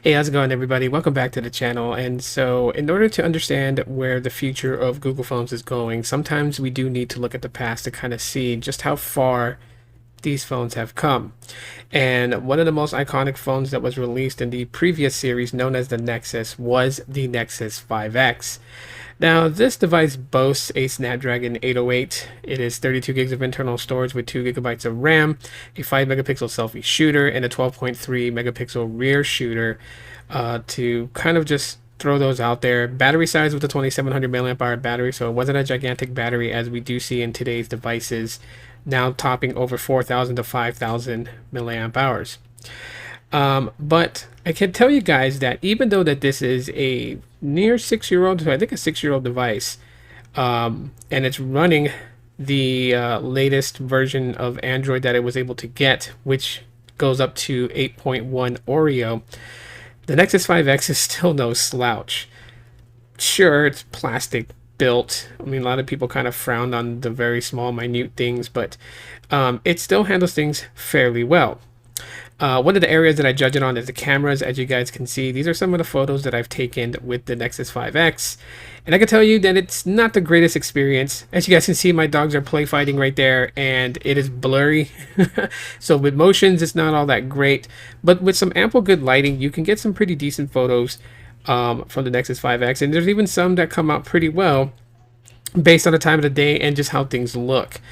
Hey, how's it going, everybody? Welcome back to the channel. And so, in order to understand where the future of Google phones is going, sometimes we do need to look at the past to kind of see just how far these phones have come. And one of the most iconic phones that was released in the previous series, known as the Nexus, was the Nexus 5X. Now, this device boasts a Snapdragon 808. It is 32 gigs of internal storage with 2 gigabytes of RAM, a 5 megapixel selfie shooter, and a 12.3 megapixel rear shooter. To kind of just throw those out there. Battery size with a 2700 milliamp hour battery, so it wasn't a gigantic battery as we do see in today's devices, now topping over 4,000 to 5,000 milliamp hours. But I can tell you guys that even though that this is a near 6-year-old, so I think a 6-year-old device, and it's running the latest version of Android that it was able to get, which goes up to 8.1 Oreo, the Nexus 5X is still no slouch. Sure, it's plastic built. I mean, a lot of people kind of frowned on the very small, minute things, but it still handles things fairly well. One of the areas that I judge it on is the cameras. As you guys can see, these are some of the photos that I've taken with the Nexus 5X. And I can tell you that it's not the greatest experience. As you guys can see, my dogs are play fighting right there, and it is blurry. So with motions, it's not all that great. But with some ample good lighting, you can get some pretty decent photos from the Nexus 5X. And there's even some that come out pretty well based on the time of the day and just how things look.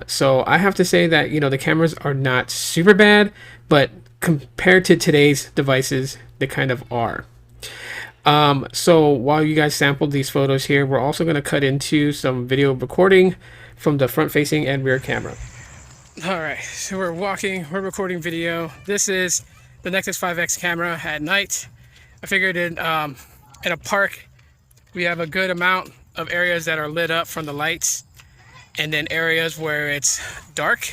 So I have to say that, you know, the cameras are not super bad, but compared to today's devices, they kind of are. So while you guys sampled these photos here, we're also going to cut into some video recording from the front facing and rear camera. All right, so we're recording video. This is the Nexus 5X camera at night. I figured in a park, we have a good amount of areas that are lit up from the lights, and then areas where it's dark.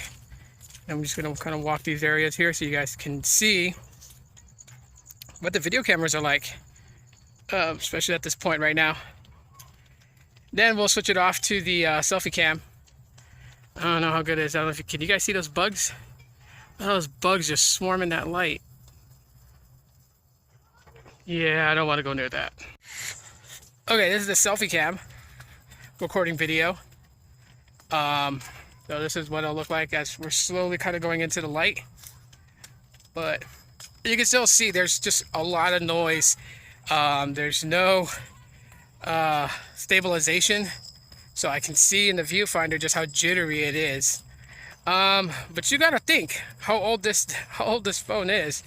I'm just going to kind of walk these areas here so you guys can see what the video cameras are like, especially at this point right now. Then we'll switch it off to the selfie cam. I don't know how good it is. I don't know if you can you guys see those bugs? Those bugs just swarming that light. Yeah, I don't want to go near that. Okay, this is the selfie cam recording video. So this is what it'll look like as we're slowly kind of going into the light. But you can still see there's just a lot of noise. There's no stabilization, so I can see in the viewfinder just how jittery it is. But you gotta think how old this phone is.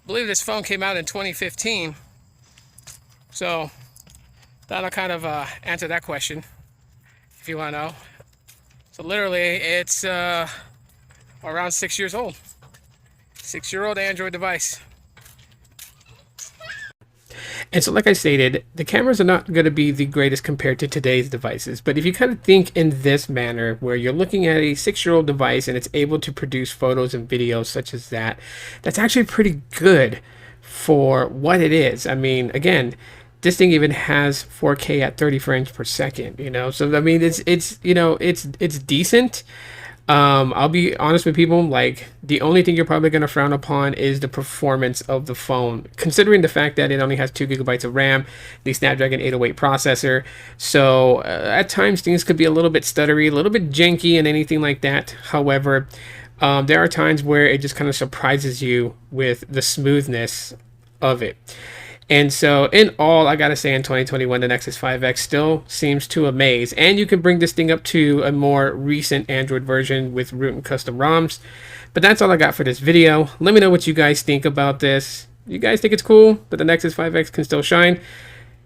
I believe this phone came out in 2015. So that'll kind of answer that question if you want to know. So literally, it's around 6 years old. 6-year-old Android device. And so, like I stated, the cameras are not going to be the greatest compared to today's devices. But if you kind of think in this manner, where you're looking at a 6-year-old device and it's able to produce photos and videos such as that, that's actually pretty good for what it is. I mean, again, this thing even has 4K at 30 frames per second, you know. So I mean, it's you know, it's decent. I'll be honest with people, like the only thing you're probably going to frown upon is the performance of the phone, considering the fact that it only has 2 gigabytes of RAM, the Snapdragon 808 processor. So at times things could be a little bit stuttery, a little bit janky and anything like that. However, there are times where it just kind of surprises you with the smoothness of it. And so in all, I gotta say in 2021, the Nexus 5X still seems to amaze. And you can bring this thing up to a more recent Android version with root and custom ROMs. But that's all I got for this video. Let me know what you guys think about this. You guys think it's cool that the Nexus 5X can still shine?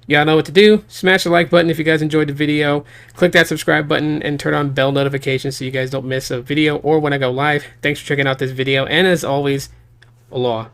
Y'all know what to do. Smash the like button if you guys enjoyed the video. Click that subscribe button and turn on bell notifications so you guys don't miss a video or when I go live. Thanks for checking out this video. And as always, aloha.